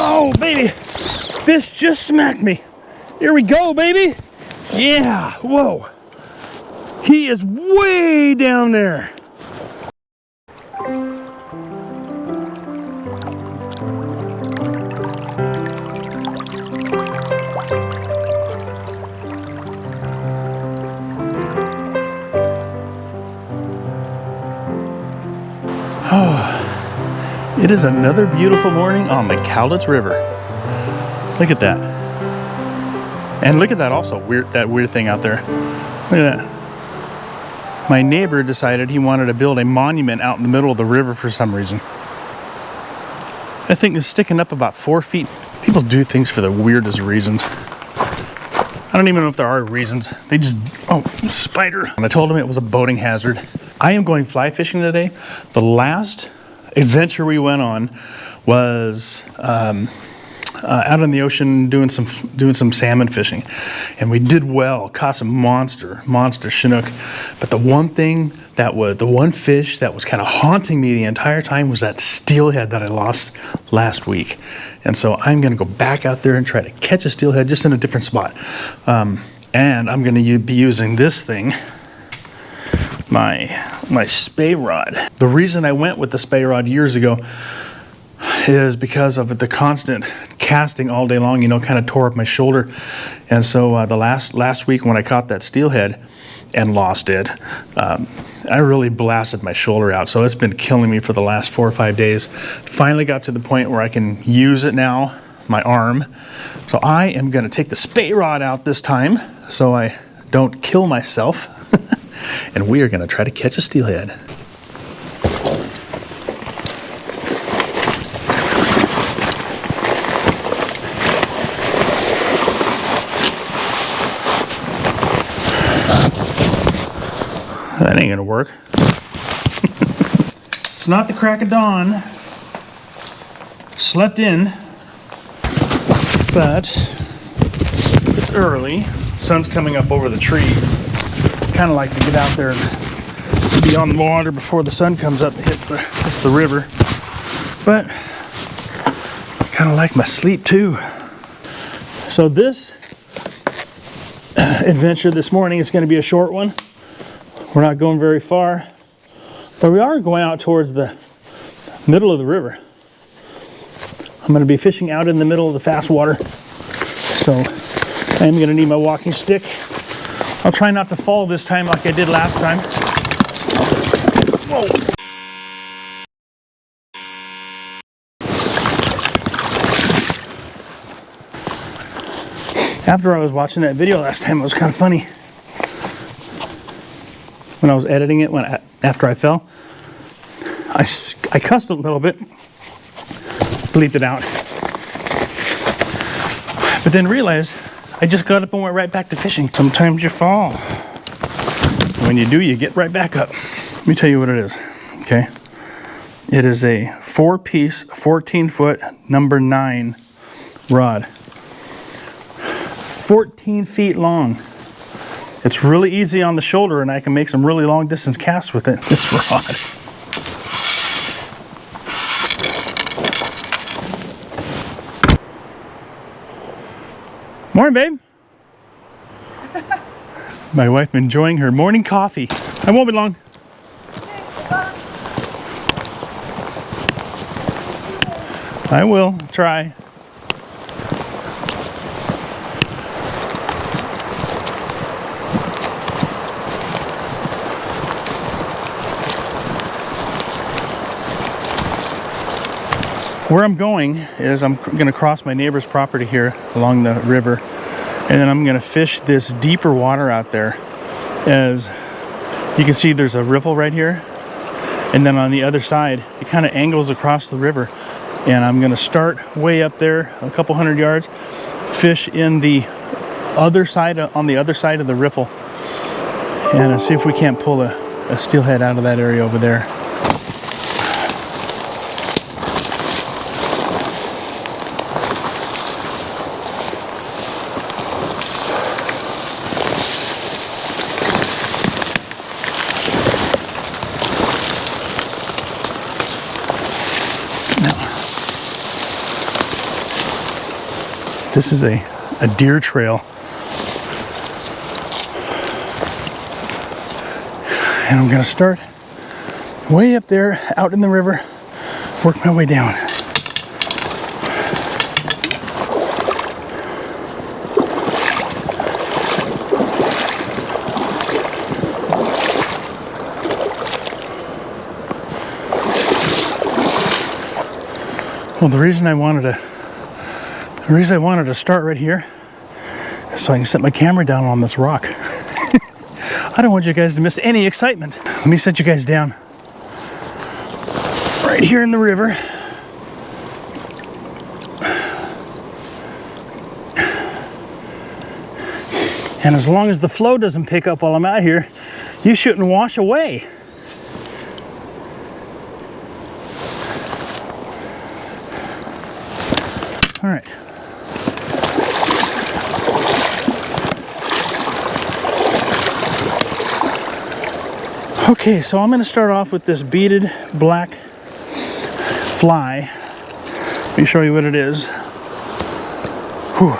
Oh, baby. Fish just smacked me. Here we go, baby. Yeah. Whoa. He is way down there. Oh, it is another beautiful morning on the Cowlitz River. Look at that. And look at that also, that weird thing out there. Look at that. My neighbor decided he wanted to build a monument out in the middle of the river for some reason. That thing is sticking up about 4 feet. People do things for the weirdest reasons. I don't even know if there are reasons. They just, oh, spider. And I told him it was a boating hazard. I am going fly fishing today. The last adventure we went on was out in the ocean doing some salmon fishing, and we did well. Caught some monster Chinook. But the one fish that was kind of haunting me the entire time was that steelhead that I lost last week. And so I'm going to go back out there and try to catch a steelhead just in a different spot. And I'm going to be using this thing, my Spey rod. The reason I went with the Spey rod years ago is because of the constant casting all day long, you know, kind of tore up my shoulder. And so the last week when I caught that steelhead and lost it, I really blasted my shoulder out. So it's been killing me for the last 4 or 5 days. Finally got to the point where I can use it now, my arm. So I am going to take the Spey rod out this time so I don't kill myself. And we are going to try to catch a steelhead. That ain't gonna work. It's not the crack of dawn. Slept in, but it's early. Sun's coming up over the trees. Kind of like to get out there and be on the water before the sun comes up and hits the river. But I kind of like my sleep too. So this adventure this morning is going to be a short one. We're not going very far, but we are going out towards the middle of the river. I'm going to be fishing out in the middle of the fast water, so I am going to need my walking stick. I'll try not to fall this time like I did last time. Whoa! After I was watching that video last time, it was kind of funny. When I was editing it, after I fell, I cussed a little bit, bleeped it out, but then realized I just got up and went right back to fishing. Sometimes you fall. When you do, you get right back up. Let me tell you what it is, okay? It is a 4-piece, 14-foot, number 9 rod. 14 feet long. It's really easy on the shoulder, and I can make some really long distance casts with it. This rod. Morning, babe. My wife enjoying her morning coffee. I won't be long. I will try. Where I'm going is I'm going to cross my neighbor's property here along the river, and then I'm going to fish this deeper water out there. As you can see, there's a ripple right here, and then on the other side it kind of angles across the river, and I'm going to start way up there a couple hundred yards, fish in the other side, on the other side of the ripple, and see if we can't pull a steelhead out of that area over there. This is a deer trail. And I'm gonna start way up there, out in the river, work my way down. Well, the reason I wanted to start right here is so I can set my camera down on this rock. I don't want you guys to miss any excitement. Let me set you guys down right here in the river. And as long as the flow doesn't pick up while I'm out here, you shouldn't wash away. All right. Okay, so I'm going to start off with this beaded black fly. Let me show you what it is. Whew.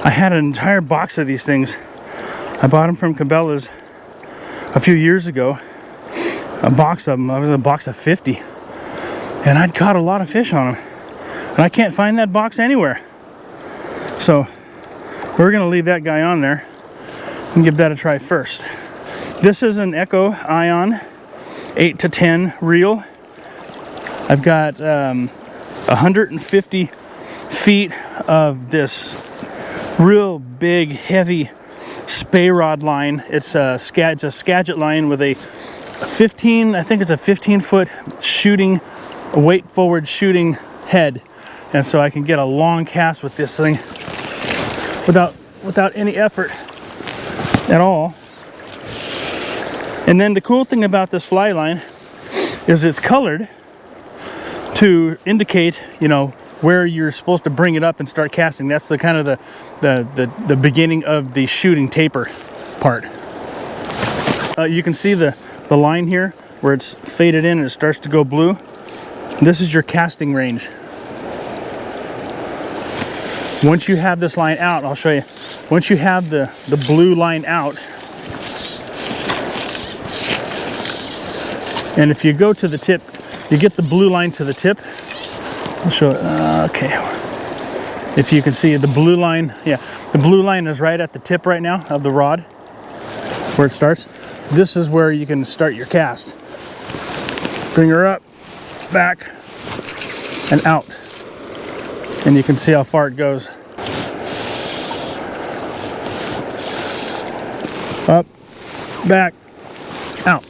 I had an entire box of these things. I bought them from Cabela's a few years ago. A box of them. I was in a box of 50. And I'd caught a lot of fish on them. And I can't find that box anywhere. So we're going to leave that guy on there and give that a try first. This is an Echo Ion 8 to 10 reel. I've got 150 feet of this real big, heavy Spey rod line. It's a Skagit line with a 15, I think it's a 15-foot shooting, weight forward shooting head. And so I can get a long cast with this thing without any effort at all. And then the cool thing about this fly line is it's colored to indicate, you know, where you're supposed to bring it up and start casting. That's the kind of the beginning of the shooting taper part. You can see the line here where it's faded in and it starts to go blue. This is your casting range. Once you have this line out, I'll show you. Once you have the blue line out, and if you go to the tip, you get the blue line to the tip. I'll show it. Okay. If you can see the blue line, yeah, the blue line is right at the tip right now of the rod, where it starts. This is where you can start your cast. Bring her up, back, and out. And you can see how far it goes. Up, back, out.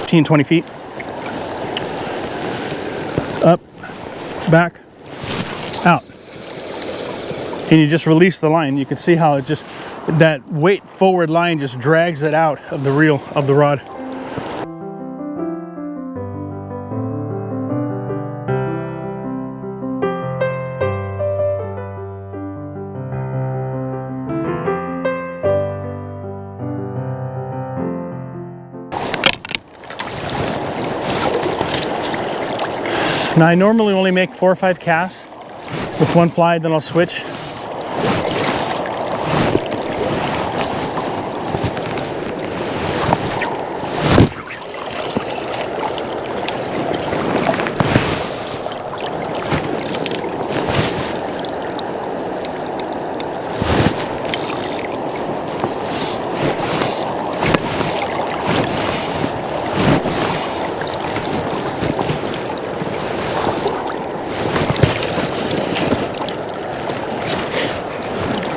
15-20 feet. Up, back, out. And you just release the line. You can see how it just, that weight forward line just drags it out of the reel, of the rod. Now I normally only make 4 or 5 casts with one fly, then I'll switch.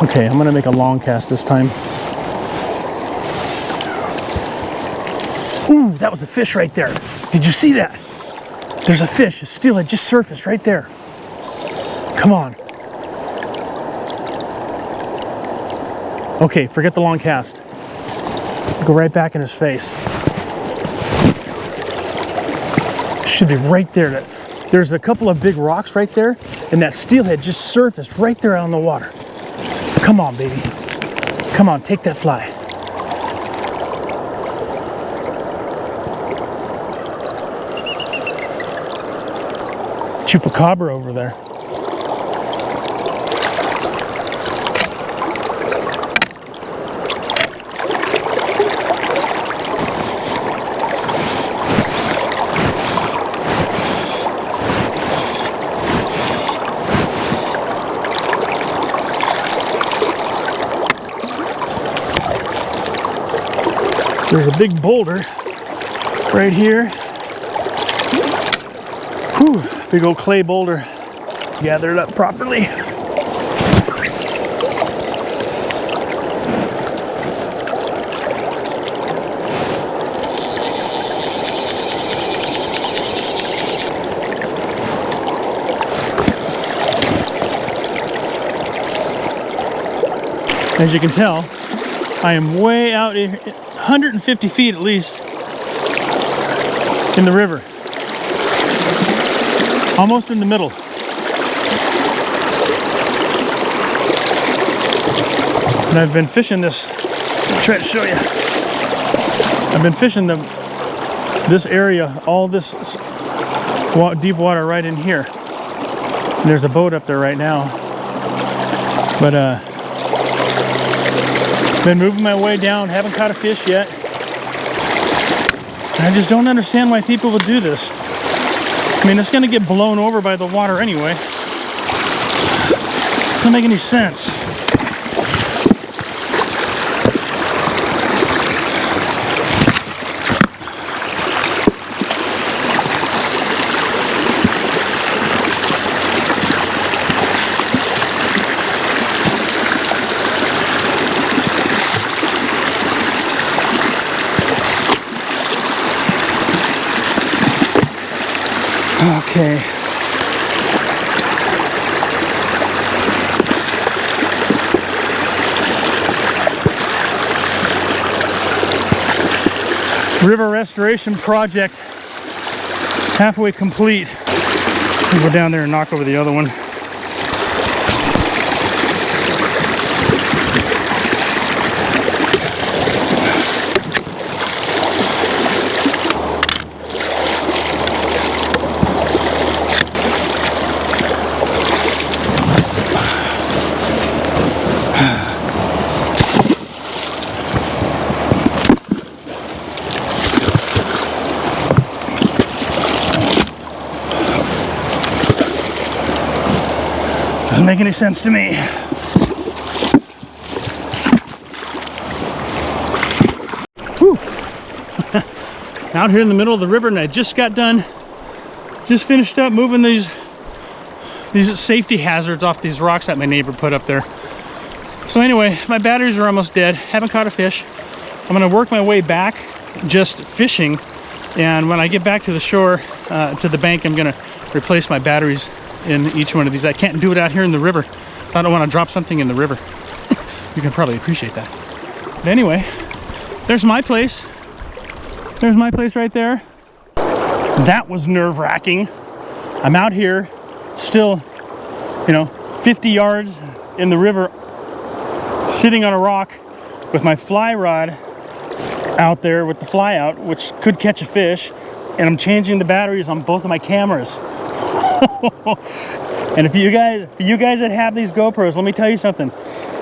Okay, I'm gonna make a long cast this time. Ooh, that was a fish right there. Did you see that? There's a fish, a steelhead just surfaced right there. Come on. Okay, forget the long cast. Go right back in his face. Should be right there. There's a couple of big rocks right there, and that steelhead just surfaced right there out in the water. Come on, baby. Come on, take that fly. chupacabra over there. There's a big boulder right here. Whew, big old clay boulder. Gather it up properly. As you can tell, I am way out in 150 feet at least in the river. Almost in the middle. And I've been fishing this, I'll try to show you. I've been fishing this area, all this deep water right in here. And there's a boat up there right now. But been moving my way down, haven't caught a fish yet. I just don't understand why people would do this. I mean, it's gonna get blown over by the water anyway. Doesn't make any sense. Okay. River restoration project halfway complete. We'll go down there and knock over the other one. Doesn't make any sense to me. Whew. Out here in the middle of the river, and I just finished up moving these safety hazards off these rocks that my neighbor put up there. So anyway, my batteries are almost dead. Haven't caught a fish. I'm gonna work my way back just fishing, and when I get back to the shore, to the bank, I'm gonna replace my batteries in each one of these. I can't do it out here in the river. I don't want to drop something in the river. You can probably appreciate that. But anyway, there's my place. There's my place right there. That was nerve-wracking. I'm out here still, 50 yards in the river, sitting on a rock with my fly rod out there with the fly out, which could catch a fish, and I'm changing the batteries on both of my cameras. And if you guys that have these GoPros, let me tell you something.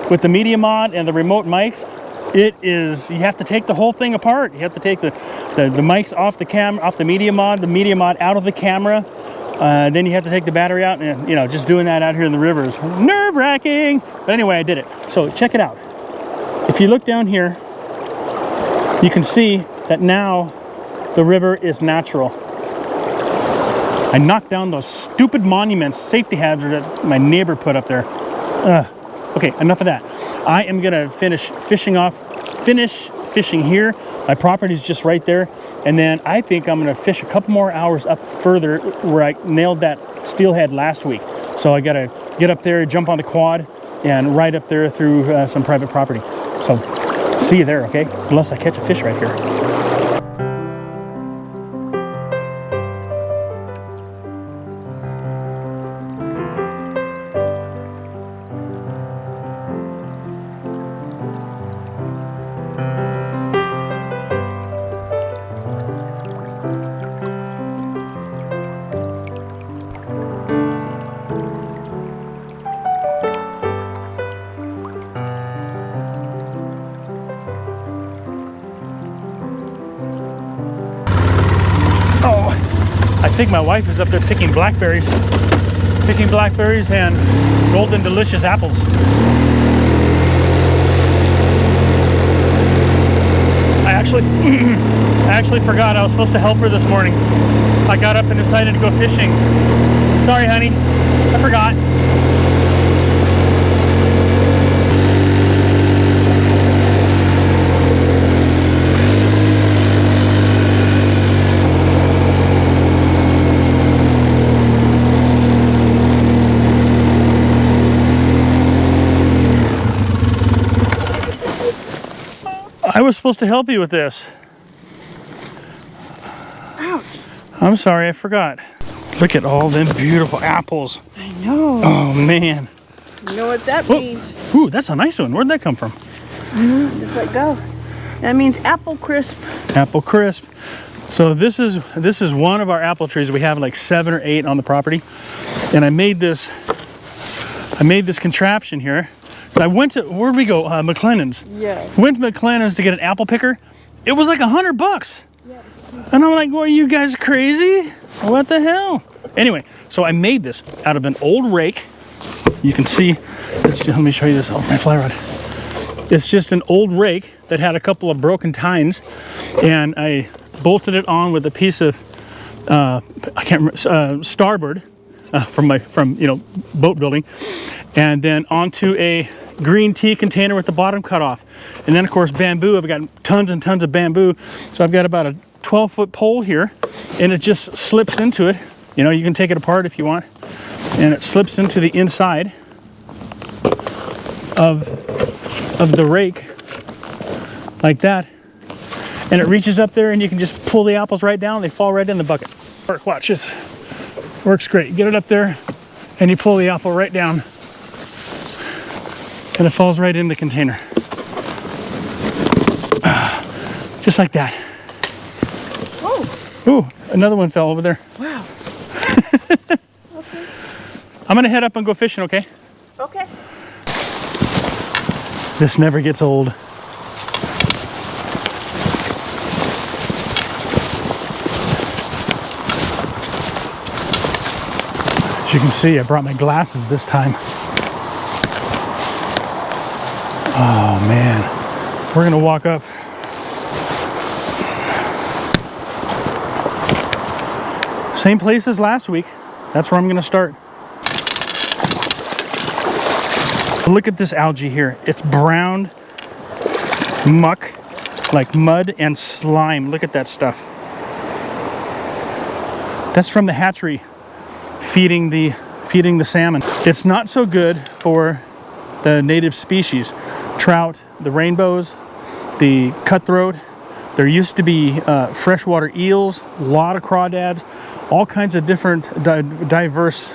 With the media mod and the remote mics, you have to take the whole thing apart. You have to take the mics off the media mod out of the camera. Then you have to take the battery out, and just doing that out here in the river is nerve-wracking. But anyway, I did it. So check it out. If you look down here, you can see that now the river is natural. I knocked down those stupid monuments, safety hazard that my neighbor put up there. Okay, enough of that. I am gonna finish fishing here. My property's just right there. And then I think I'm gonna fish a couple more hours up further where I nailed that steelhead last week. So I gotta get up there, jump on the quad, and ride up there through some private property. So see you there, okay? Unless I catch a fish right here. I think my wife is up there picking blackberries. Picking blackberries and golden delicious apples. I actually forgot I was supposed to help her this morning. I got up and decided to go fishing. Sorry, honey. I forgot. I was supposed to help you with this. Ouch. I'm sorry, I forgot. Look at all them beautiful apples. I know. Oh, man. You know what that means. Ooh, that's a nice one. Where'd that come from? Just let go. That means apple crisp. Apple crisp. So this is one of our apple trees. We have like 7 or 8 on the property. And I made this contraption here. So I went to, where'd we go? McLennan's. Yeah. Went to McLennan's to get an apple picker. It was like $100. Yeah. And I'm like, well, are you guys crazy? What the hell? Anyway, so I made this out of an old rake. You can see, let me show you this on my fly rod. It's just an old rake that had a couple of broken tines, and I bolted it on with a piece of, I can't remember, starboard from boat building, and then onto a green tea container with the bottom cut off. And then of course bamboo, I've got tons and tons of bamboo. So I've got about a 12-foot pole here, and it just slips into it. You know, you can take it apart if you want. And it slips into the inside of the rake like that. And it reaches up there and you can just pull the apples right down. They fall right in the bucket. Watch this. Works great. Get it up there and you pull the apple right down. And it falls right in the container. Just like that. Oh! Ooh, another one fell over there. Wow. Okay. I'm gonna head up and go fishing, okay? Okay. This never gets old. As you can see, I brought my glasses this time. Oh man, we're gonna walk up. Same place as last week. That's where I'm gonna start. Look at this algae here. It's brown muck, like mud and slime. Look at that stuff. That's from the hatchery feeding the salmon. It's not so good for the native species. Trout, the rainbows, the cutthroat. There used to be freshwater eels, a lot of crawdads, all kinds of different diverse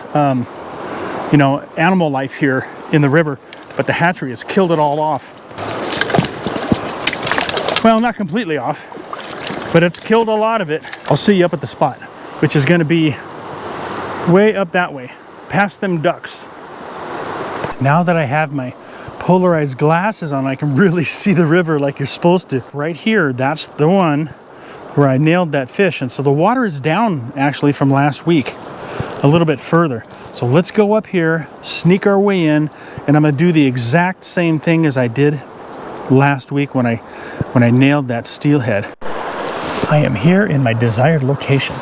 animal life here in the river, but the hatchery has killed it all off. Well, not completely off, but it's killed a lot of it. I'll see you up at the spot, which is going to be way up that way, past them ducks. Now that I have my polarized glasses on, I can really see the river like you're supposed to. Right here, that's the one where I nailed that fish. And so the water is down actually from last week, a little bit further. So let's go up here, sneak our way in, and I'm gonna do the exact same thing as I did last week when I nailed that steelhead. I am here in my desired location.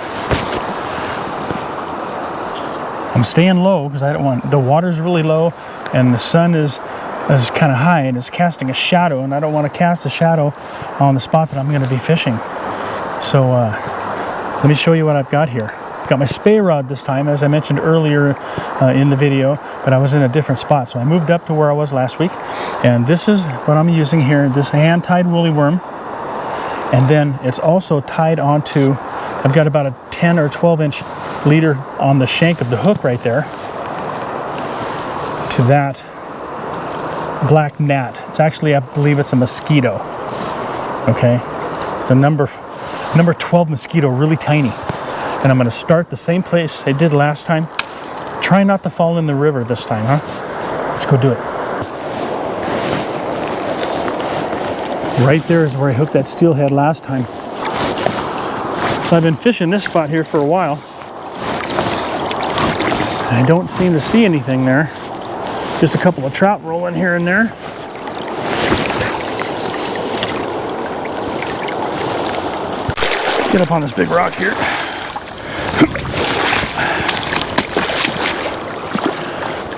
I'm staying low because I don't want, the water's really low and the sun is kind of high and it's casting a shadow, and I don't want to cast a shadow on the spot that I'm going to be fishing. So let me show you what I've got here. I've got my Spey rod this time, as I mentioned earlier in the video, but I was in a different spot. So I moved up to where I was last week, and this is what I'm using here, this hand-tied woolly worm. And then it's also tied onto, I've got about a 10 or 12 inch leader on the shank of the hook right there to that black gnat. It's actually, I believe it's a mosquito. Okay, it's a number 12 mosquito, really tiny. And I'm going to start the same place I did last time. Try not to fall in the river this time, huh? Let's go do it. Right there is where I hooked that steelhead last time. So I've been fishing this spot here for a while. I don't seem to see anything there. Just a couple of trout rolling here and there. Get up on this big rock here.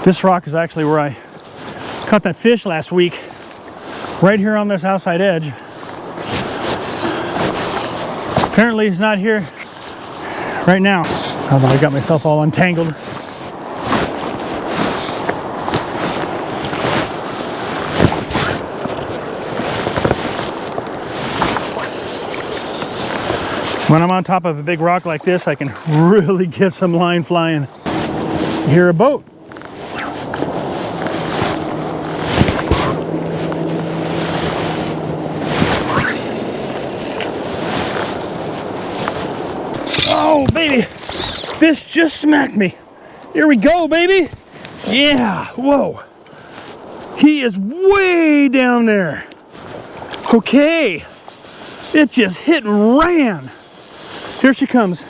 This rock is actually where I caught that fish last week. Right here on this outside edge. Apparently he's not here right now. Although I got myself all untangled. When I'm on top of a big rock like this, I can really get some line flying. You hear a boat. Oh, baby. Fish just smacked me. Here we go, baby. Yeah, whoa. He is way down there. Okay. It just hit and ran. Here she comes.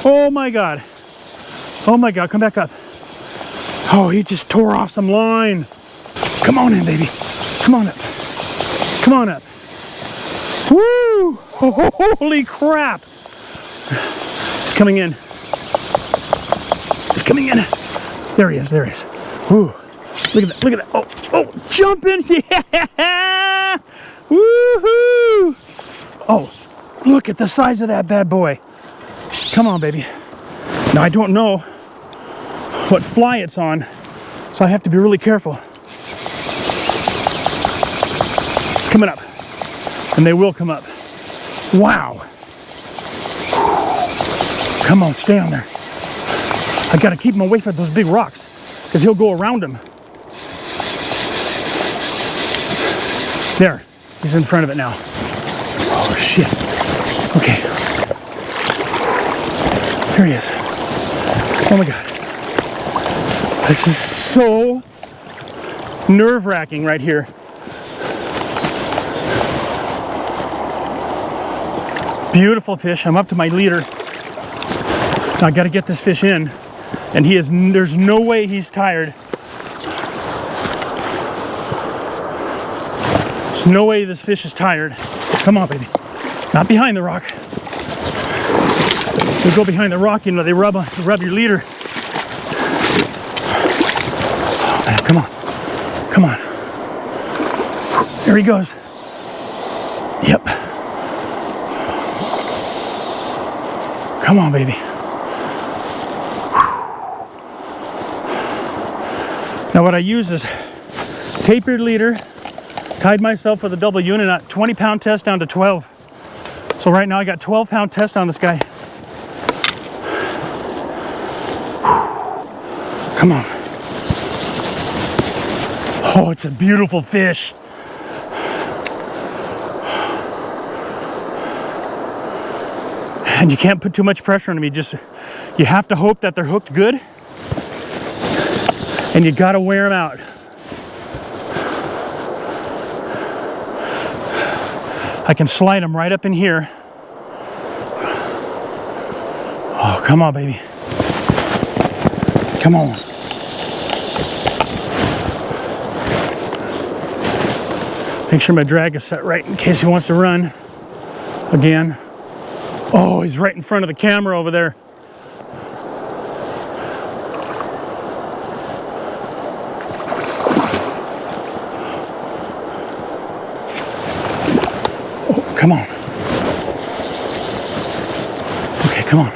Oh my God. Oh my God, come back up. Oh, he just tore off some line. Come on in, baby. Come on up. Come on up. Woo! Holy crap. He's coming in. He's coming in. There he is, there he is. Woo. Look at that, look at that. Oh, oh, jumping. Yeah! Woohoo! Oh, look at the size of that bad boy. Come on, baby. Now, I don't know what fly it's on, so I have to be really careful. It's coming up. And they will come up. Wow. Come on, stay on there. I gotta keep him away from those big rocks, because he'll go around them. There, he's in front of it now. Oh, shit. Okay. Here he is. Oh my God. This is so nerve-wracking right here. Beautiful fish. I'm up to my leader. I got to get this fish in, and there's no way he's tired. There's no way this fish is tired. Come on, baby. Not behind the rock. You go behind the rock, you know, they rub your leader. Oh, man, come on. Come on. There he goes. Yep. Come on, baby. Now what I use is tapered leader, tied myself with a double unit at 20-pound test down to 12. So right now I got 12-pound test on this guy. Come on. Oh, it's a beautiful fish. And you can't put too much pressure on them. You have to hope that they're hooked good. And you gotta wear them out. I can slide them right up in here. Oh, come on, baby. Come on. Make sure my drag is set right in case he wants to run again. Oh, he's right in front of the camera over there. Oh, come on. Okay, come on.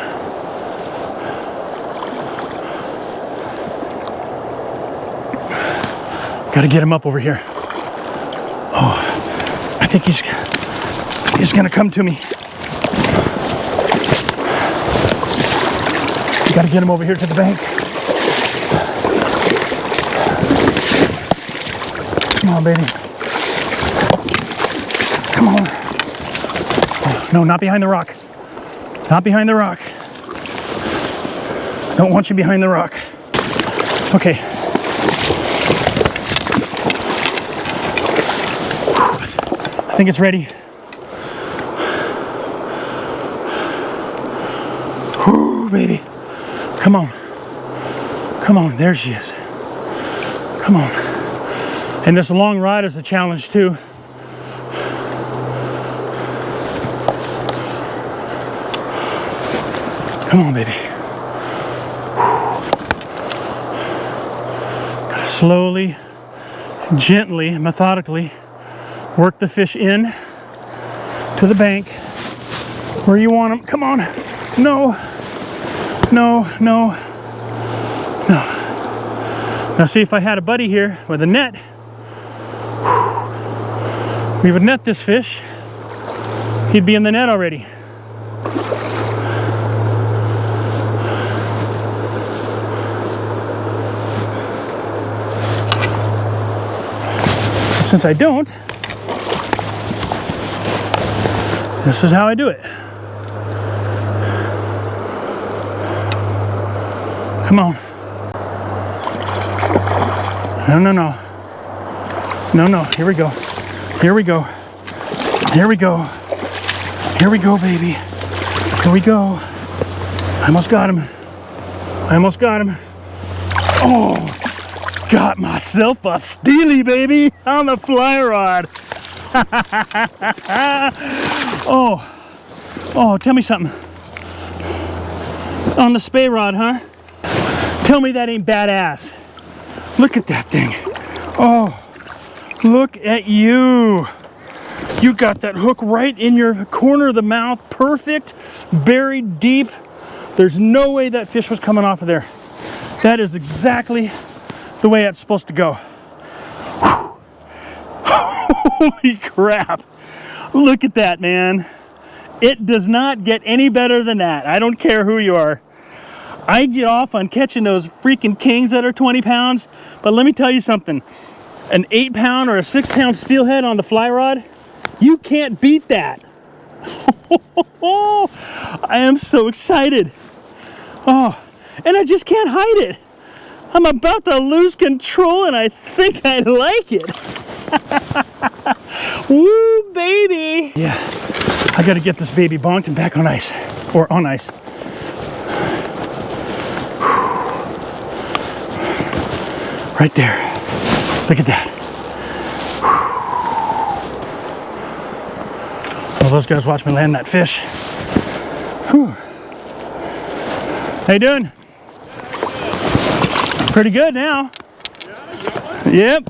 Got to get him up over here. Oh, I think he's gonna come to me. Got to get him over here to the bank. Come on, baby. Come on. Oh, no, not behind the rock. Not behind the rock. Don't want you behind the rock. Okay. I think it's ready. Ooh, baby. Come on. Come on, there she is. Come on. And this long rod is a challenge too. Come on, baby. Gotta slowly, gently, methodically work the fish in to the bank where you want them. Come on. No. No, no, no. Now see, if I had a buddy here with a net, we would net this fish. He'd be in the net already. Since I don't, this is how I do it. Come on. No, no, no. No, no. Here we go. Here we go. Here we go. Here we go, baby. Here we go. I almost got him. I almost got him. Oh, got myself a steely, baby, on the fly rod. Oh, oh, tell me something. On the Spey rod, huh? Tell me that ain't badass. Look at that thing. Oh, look at you. You got that hook right in your corner of the mouth. Perfect, buried deep. There's no way that fish was coming off of there. That is exactly the way it's supposed to go. Whew. Holy crap. Look at that, man. It does not get any better than that. I don't care who you are. I get off on catching those freaking kings that are 20 pounds, but let me tell you something. An 8-pound or a 6-pound steelhead on the fly rod, you can't beat that. I am so excited. Oh, and I just can't hide it. I'm about to lose control and I think I like it. Woo, baby. Yeah, I gotta get this baby bonked and back on ice, or on ice. Right there. Look at that. Well, those guys watch me land that fish. Whew. How you doing? Pretty good now. Yep.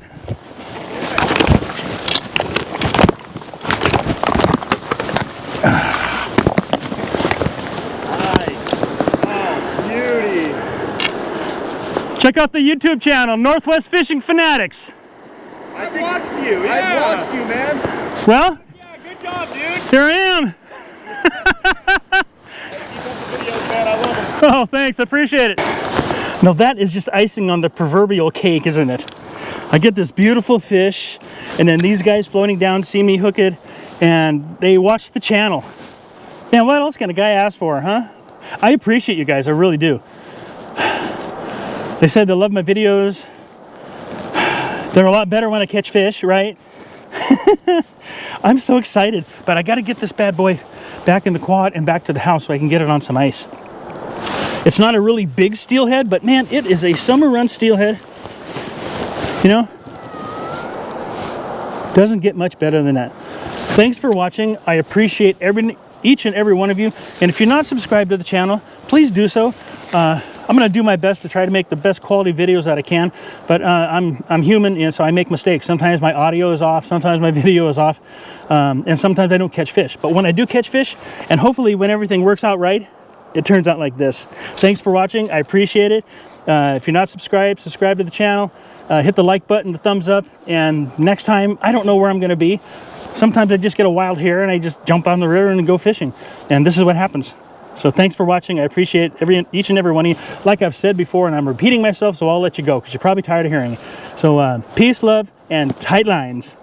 Check out the YouTube channel, Northwest Fishing Fanatics. I've watched you, yeah. I've watched you, man. Well, Yeah, good job, dude. here I am. Keep up the videos, man. I love them. Oh, thanks, I appreciate it. Now that is just icing on the proverbial cake, isn't it? I get this beautiful fish, and then these guys floating down see me hook it, and they watch the channel. Man, what else can a guy ask for, huh? I appreciate you guys, I really do. They said they love my videos. They're a lot better when I catch fish, right? I'm so excited, but I got to get this bad boy back in the quad and back to the house so I can get it on some ice. It's not a really big steelhead, but man, it is a summer run steelhead. You know, doesn't get much better than that. Thanks for watching. I appreciate each and every one of you. And if you're not subscribed to the channel, please do so. I'm going to do my best to try to make the best quality videos that I can, but I'm human, and so I make mistakes. Sometimes my audio is off, sometimes my video is off, and sometimes I don't catch fish. But when I do catch fish, and hopefully when everything works out right, it turns out like this. Thanks for watching. I appreciate it. If you're not subscribed, subscribe to the channel. Hit the like button, the thumbs up, and next time, I don't know where I'm going to be. Sometimes I just get a wild hair and I just jump on the river and go fishing. And this is what happens. So thanks for watching. I appreciate each and every one of you. Like I've said before, and I'm repeating myself, so I'll let you go because you're probably tired of hearing it. So peace, love, and tight lines.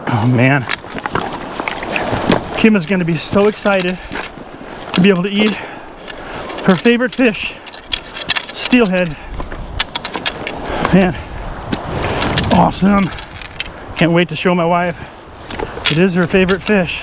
Oh man. Kim is going to be so excited to be able to eat her favorite fish, steelhead. Man, awesome. Can't wait to show my wife. It is her favorite fish.